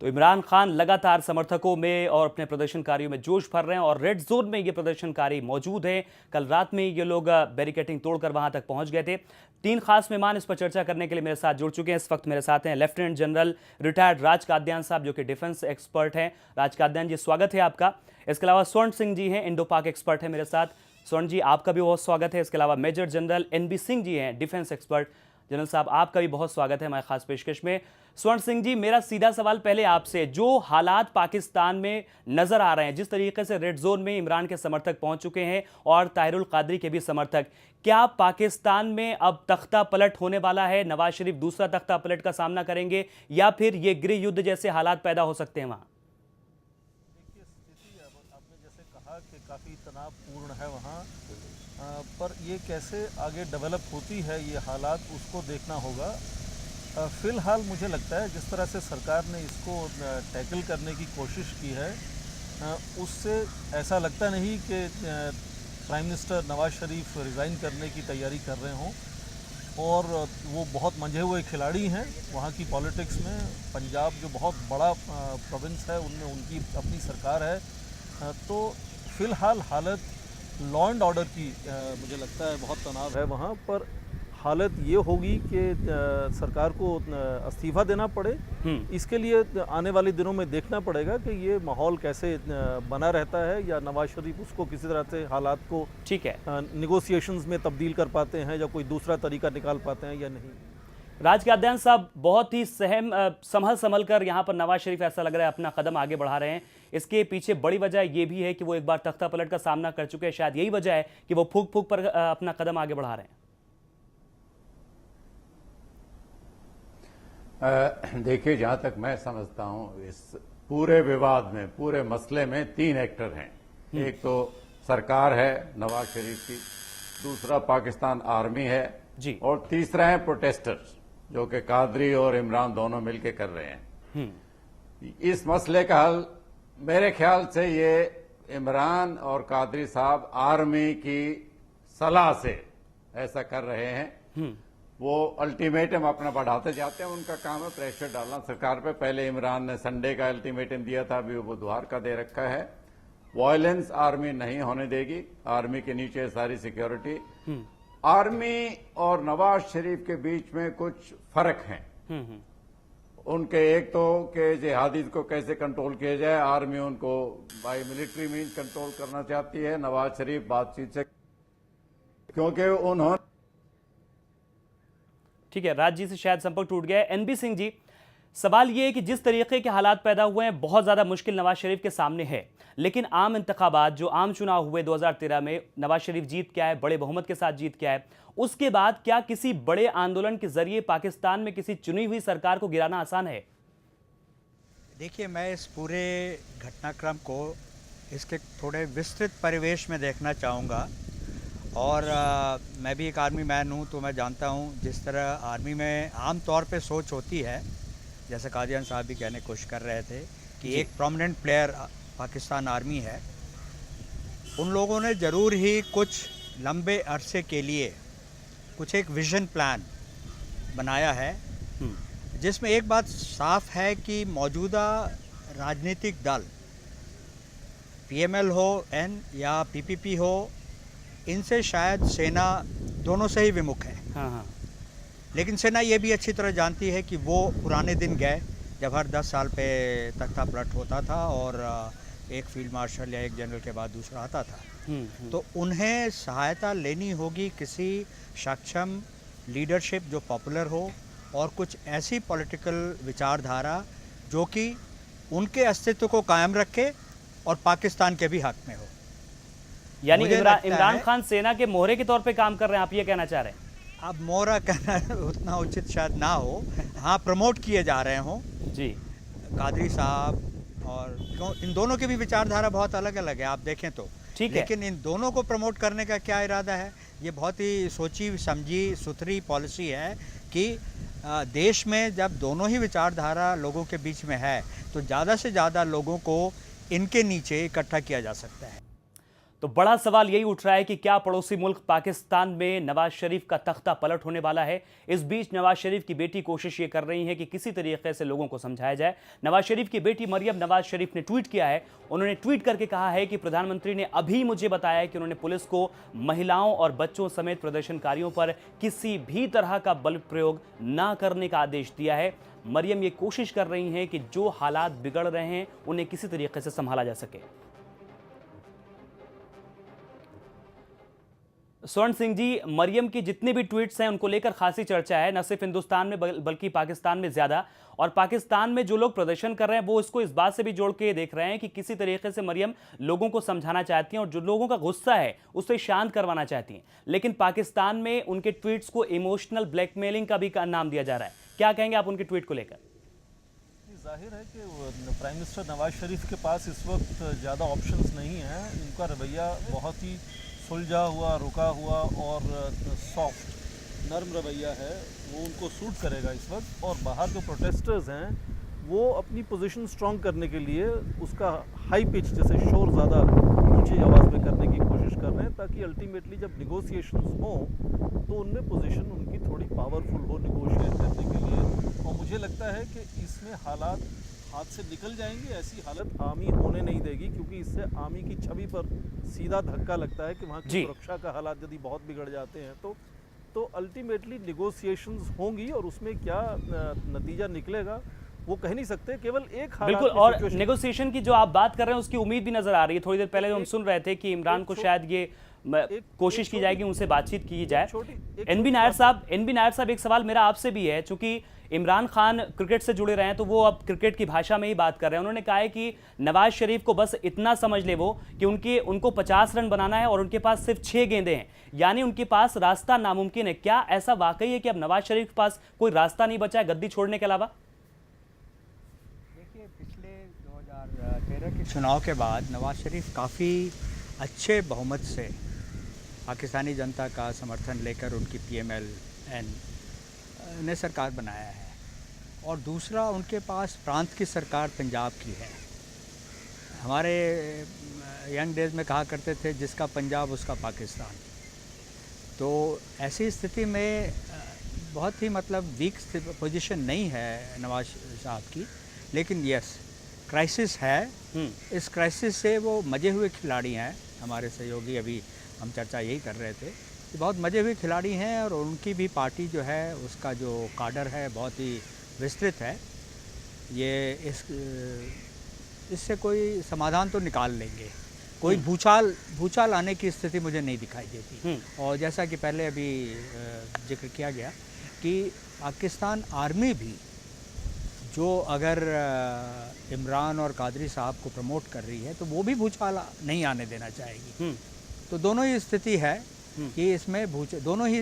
तो इमरान खान लगातार समर्थकों में और अपने प्रदर्शनकारियों में जोश भर रहे हैं और रेड जोन में ये प्रदर्शनकारी मौजूद हैं। कल रात में ये लोग बैरिकेडिंग तोड़कर वहां तक पहुंच गए थे। 3 खास मेहमान इस पर चर्चा करने के लिए मेरे साथ जुड़ चुके हैं। इस वक्त मेरे साथ हैं लेफ्टिनेंट जनरल रिटायर्ड राज कादयान साहब, जो कि डिफेंस एक्सपर्ट हैं। राज कादयान जी, स्वागत है आपका। इसके अलावा स्वर्ण सिंह जी हैं, इंडो पाक एक्सपर्ट है मेरे साथ। स्वर्ण जी, आपका भी बहुत स्वागत है। इसके अलावा major general NB Singh ji हैं, डिफेंस एक्सपर्ट। जनरल साहब, आपका भी बहुत स्वागत है हमारे खास पेशकश में। स्वर्ण सिंह जी, मेरा सीधा सवाल पहले आपसे, जो हालात पाकिस्तान में नजर आ रहे हैं, जिस तरीके से रेड जोन में इमरान के समर्थक पहुंच चुके हैं और ताहिरुल कादरी के भी समर्थक, क्या पाकिस्तान में अब तख्ता पलट होने वाला है? नवाज शरीफ दूसरा तख्ता पलट का सामना करेंगे या फिर ये गृह युद्ध जैसे हालात पैदा हो सकते हैं वहां? देखिए, स्थिति आपने जैसे कहा कि काफ़ी तनावपूर्ण है वहाँ, पर ये कैसे आगे डेवलप होती है ये हालात, उसको देखना होगा। फ़िलहाल मुझे लगता है जिस तरह से सरकार ने इसको टैकल करने की कोशिश की है, उससे ऐसा लगता नहीं कि prime minister Nawaz Sharif resign करने की तैयारी कर रहे हों। और वो बहुत मंझे हुए खिलाड़ी हैं वहाँ की पॉलिटिक्स में। पंजाब जो बहुत बड़ा प्रोविंस है, उनमें उनकी अपनी सरकार है। तो फ़िलहाल हालत लॉ एंड ऑर्डर की मुझे लगता है बहुत तनाव है वहाँ पर। हालत ये होगी कि सरकार को इस्तीफ़ा देना पड़े। इसके लिए आने वाले दिनों में देखना पड़ेगा कि ये माहौल कैसे बना रहता है, या नवाज शरीफ उसको किसी तरह से हालात को ठीक है निगोसिएशंस में तब्दील कर पाते हैं या कोई दूसरा तरीका निकाल पाते हैं या नहीं। राज कादयान साहब, बहुत ही संभल कर यहाँ पर नवाज शरीफ ऐसा लग रहा है अपना कदम आगे बढ़ा रहे हैं। इसके पीछे बड़ी वजह यह भी है कि वो एक बार तख्ता पलट का सामना कर चुके हैं। शायद यही वजह है कि वो फूक फूक पर अपना कदम आगे बढ़ा रहे हैं। देखिए, जहाँ तक मैं समझता हूँ, इस पूरे विवाद में, पूरे मसले में 3 एक्टर हैं। एक तो सरकार है नवाज शरीफ की, दूसरा पाकिस्तान आर्मी है जी, और तीसरा है प्रोटेस्टर्स, जो कि कादरी और इमरान दोनों मिलकर कर रहे हैं। इस मसले का हल मेरे ख्याल से ये इमरान और कादरी साहब आर्मी की सलाह से ऐसा कर रहे हैं। वो अल्टीमेटम अपना बढ़ाते जाते हैं। उनका काम है प्रेशर डालना सरकार पे। पहले इमरान ने संडे का अल्टीमेटम दिया था, अभी वो बुधवार का दे रखा है। वायलेंस आर्मी नहीं होने देगी, आर्मी के नीचे सारी सिक्योरिटी। आर्मी और नवाज शरीफ के बीच में कुछ फर्क हैं। उनके एक तो कि जिहादी को कैसे कंट्रोल किया जाए, आर्मी उनको बाई मिलिट्री मीन्स कंट्रोल करना चाहती है, नवाज शरीफ बातचीत से, क्योंकि उन्होंने। ठीक है, राज जी से शायद संपर्क टूट गया है। NB सिंह जी, सवाल ये है कि जिस तरीके के हालात पैदा हुए हैं, बहुत ज्यादा मुश्किल नवाज शरीफ के सामने है, लेकिन आम इंतखाबात, जो आम चुनाव हुए 2013 में, नवाज शरीफ जीत के आए, बड़े बहुमत के साथ जीत के आए। उसके बाद क्या किसी बड़े आंदोलन के जरिए पाकिस्तान में किसी चुनी हुई सरकार को गिराना आसान है? देखिए, मैं इस पूरे घटनाक्रम को इसके थोड़े विस्तृत परिवेश में देखना चाहूँगा। और मैं भी एक आर्मी मैन हूँ, तो मैं जानता हूँ जिस तरह आर्मी में आम तौर पे सोच होती है, जैसे कादियान साहब भी कहने की कोशिश कर रहे थे कि एक प्रोमिनेंट प्लेयर पाकिस्तान आर्मी है। उन लोगों ने ज़रूर ही कुछ लंबे अरसे के लिए कुछ एक विज़न प्लान बनाया है, जिसमें एक बात साफ है कि मौजूदा राजनीतिक दल, PML हो N या PPP हो, इनसे शायद सेना दोनों से ही विमुख है। हाँ। लेकिन सेना ये भी अच्छी तरह जानती है कि वो पुराने दिन गए जब हर 10 साल पे तख्ता पलट होता था और एक फील्ड मार्शल या एक जनरल के बाद दूसरा आता था। तो उन्हें सहायता लेनी होगी किसी सक्षम लीडरशिप जो पॉपुलर हो, और कुछ ऐसी पॉलिटिकल विचारधारा जो कि उनके अस्तित्व को कायम रखे और पाकिस्तान के भी हक में हो। यानी इमरान खान सेना के मोहरे के तौर पे काम कर रहे हैं, आप ये कहना चाह रहे हैं? अब मोहरा कहना उतना उचित शायद ना हो। हाँ, प्रमोट किए जा रहे हों जी, कादरी साहब, और क्यों इन दोनों की भी विचारधारा बहुत अलग अलग है, आप देखें तो। ठीक है, लेकिन इन दोनों को प्रमोट करने का क्या इरादा है? ये बहुत ही सोची समझी सुथरी पॉलिसी है कि देश में जब दोनों ही विचारधारा लोगों के बीच में है, तो ज़्यादा से ज़्यादा लोगों को इनके नीचे इकट्ठा किया जा सकता है। तो बड़ा सवाल यही उठ रहा है कि क्या पड़ोसी मुल्क पाकिस्तान में नवाज शरीफ का तख्ता पलट होने वाला है। इस बीच नवाज शरीफ की बेटी कोशिश ये कर रही है कि किसी तरीके से लोगों को समझाया जाए। नवाज शरीफ की बेटी मरियम नवाज शरीफ ने ट्वीट किया है। उन्होंने ट्वीट करके कहा है कि प्रधानमंत्री ने अभी मुझे बताया कि उन्होंने पुलिस को महिलाओं और बच्चों समेत प्रदर्शनकारियों पर किसी भी तरह का बल प्रयोग न करने का आदेश दिया है। मरियम ये कोशिश कर रही हैं कि जो हालात बिगड़ रहे हैं उन्हें किसी तरीके से संभाला जा सके। स्वर्ण सिंह जी, मरियम की जितने भी ट्वीट्स हैं उनको लेकर खासी चर्चा है, न सिर्फ हिंदुस्तान में बल्कि पाकिस्तान में ज्यादा। और पाकिस्तान में जो लोग प्रदर्शन कर रहे हैं वो इसको इस बात से भी जोड़ के देख रहे हैं कि किसी तरीके से मरियम लोगों को समझाना चाहती हैं और जो लोगों का गुस्सा है उसे शांत करवाना चाहती हैं। लेकिन पाकिस्तान में उनके ट्वीट्स को इमोशनल ब्लैकमेलिंग का भी नाम दिया जा रहा है। क्या कहेंगे आप उनके ट्वीट को लेकर? जाहिर है कि प्राइम मिनिस्टर नवाज शरीफ के पास इस वक्त ज़्यादा ऑप्शंस नहीं हैं। इनका रवैया बहुत ही सुलझा हुआ, रुका हुआ और सॉफ्ट, नरम रवैया है, वो उनको सूट करेगा इस वक्त। और बाहर जो प्रोटेस्टर्स हैं वो अपनी पोजीशन स्ट्रॉन्ग करने के लिए उसका हाई पिच, जैसे शोर ज़्यादा ऊंची आवाज़ में करने की कोशिश कर रहे हैं, ताकि अल्टीमेटली जब निगोशिएशंस हों तो उनमें पोजीशन उनकी थोड़ी पावरफुल हो निगोशिएट करने के लिए। और मुझे लगता है कि इसमें हालात हाथ से निकल जाएंगे। ऐसी हालत आर्मी होने नहीं देगी, क्योंकि इससे आर्मी की छवि पर सीधा धक्का लगता है कि वहाँ की सुरक्षा का हालात यदि बहुत बिगड़ जाते हैं तो अल्टीमेटली निगोशिएशंस होंगी और उसमें क्या नतीजा निकलेगा वो कह नहीं सकते। केवल एक हालत बिल्कुल, और नेगोशिएशन की जो आप बात कर रहे हैं उसकी उम्मीद भी नजर आ रही है। थोड़ी देर पहले हम सुन रहे थे कि इमरान को शायद ये कोशिश की जाएगी, उनसे बातचीत की जाए। एनबी नायर साहब, एक सवाल मेरा आपसे भी है, चूंकि इमरान खान क्रिकेट से जुड़े रहे हैं तो वो अब क्रिकेट की भाषा में ही बात कर रहे हैं। उन्होंने कहा है कि नवाज शरीफ को बस इतना समझ ले वो कि उनको 50 रन बनाना है और उनके पास सिर्फ 6 गेंदें हैं, यानी उनके पास रास्ता नामुमकिन है। क्या ऐसा वाकई है कि अब नवाज शरीफ के पास कोई रास्ता नहीं बचा है गद्दी छोड़ने के अलावा? देखिए, पिछले 2013 के चुनाव के बाद नवाज शरीफ काफ़ी अच्छे बहुमत से पाकिस्तानी जनता का समर्थन लेकर उनकी PMLN ने सरकार बनाया है। और दूसरा, उनके पास प्रांत की सरकार पंजाब की है। हमारे यंग डेज में कहा करते थे जिसका पंजाब उसका पाकिस्तान। तो ऐसी स्थिति में बहुत ही वीक पोजीशन नहीं है नवाज साहब की, लेकिन यस, क्राइसिस है। इस क्राइसिस से वो मजे हुए खिलाड़ी हैं। हमारे सहयोगी अभी हम चर्चा यही कर रहे थे कि बहुत मजे हुए खिलाड़ी हैं और उनकी भी पार्टी जो है उसका जो काडर है बहुत ही विस्तृत है। ये इससे कोई समाधान तो निकाल लेंगे। कोई भूचाल आने की स्थिति मुझे नहीं दिखाई देती। और जैसा कि पहले अभी जिक्र किया गया कि पाकिस्तान आर्मी भी जो अगर इमरान और कादरी साहब को प्रमोट कर रही है तो वो भी भूचाल नहीं आने देना चाहेगी। तो दोनों ही स्थिति है कि इसमें दोनों ही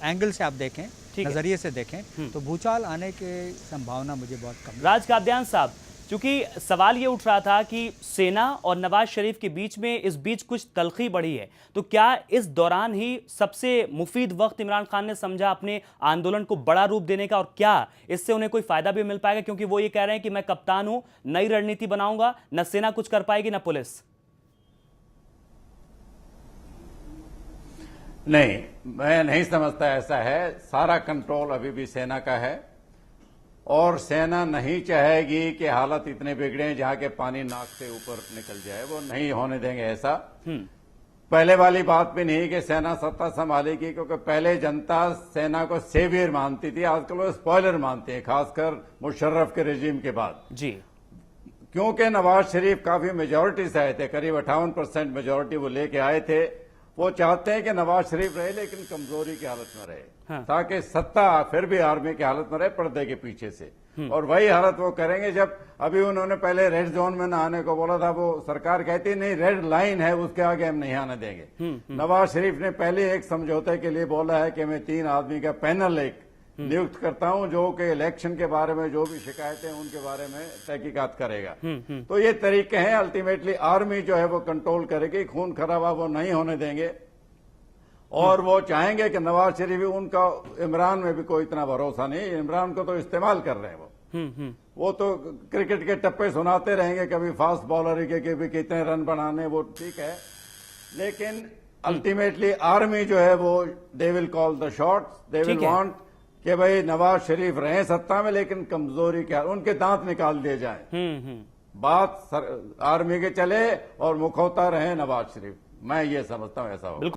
एंगल से आप देखें, नज़रिए से देखें तो भूचाल आने की संभावना मुझे बहुत कम। राज कादियान साहब, चूंकि सवाल ये उठ रहा था कि सेना और नवाज शरीफ के बीच कुछ तलखी बढ़ी है, तो क्या इस दौरान ही सबसे मुफीद वक्त इमरान खान ने समझा अपने आंदोलन को बड़ा रूप देने का, और क्या इससे उन्हें कोई फायदा भी मिल पाएगा? क्योंकि वो ये कह रहे हैं कि मैं कप्तान हूं, नई रणनीति बनाऊंगा, न सेना कुछ कर पाएगी न पुलिस। नहीं, मैं नहीं समझता ऐसा है। सारा कंट्रोल अभी भी सेना का है और सेना नहीं चाहेगी कि हालत इतने बिगड़े जहां के पानी नाक से ऊपर निकल जाए। वो नहीं होने देंगे ऐसा। पहले वाली बात भी नहीं कि सेना सत्ता संभालेगी, क्योंकि पहले जनता सेना को सेवियर मानती थी, आजकल वो स्पॉइलर मानते हैं, खासकर मुशर्रफ के रेजिम के बाद जी। क्योंकि नवाज शरीफ काफी मेजोरिटी से आए थे, करीब 58% मेजोरिटी वो लेके आए थे। वो चाहते हैं कि नवाज शरीफ रहे लेकिन कमजोरी की हालत में रहे, ताकि सत्ता फिर भी आर्मी की हालत में रहे, पर्दे के पीछे से। और वही हालत वो करेंगे। जब अभी उन्होंने पहले रेड जोन में न आने को बोला था, वो सरकार कहती नहीं रेड लाइन है, उसके आगे हम नहीं आने देंगे। नवाज शरीफ ने पहले एक समझौते के लिए बोला है कि मैं 3 आदमी का पैनल नियुक्त करता हूं जो कि इलेक्शन के बारे में जो भी शिकायतें उनके बारे में तहकीकात करेगा। तो ये तरीके हैं। अल्टीमेटली आर्मी जो है वो कंट्रोल करेगी, खून खराबा वो नहीं होने देंगे। और वो चाहेंगे कि नवाज शरीफ भी, उनका इमरान में भी कोई इतना भरोसा नहीं, इमरान को तो इस्तेमाल कर रहे हैं वो। वो तो क्रिकेट के टप्पे सुनाते रहेंगे, कभी फास्ट बॉलर के कभी कितने रन बनाने, वो ठीक है, लेकिन अल्टीमेटली आर्मी जो है वो they will call the shots, they will ठीक है। वांट कि भाई नवाज शरीफ रहे सत्ता में लेकिन कमजोरी क्या, उनके दांत निकाल दिए जाए। बात आर्मी के चले और मुखौटा रहे नवाज शरीफ, मैं ये समझता हूं ऐसा होगा।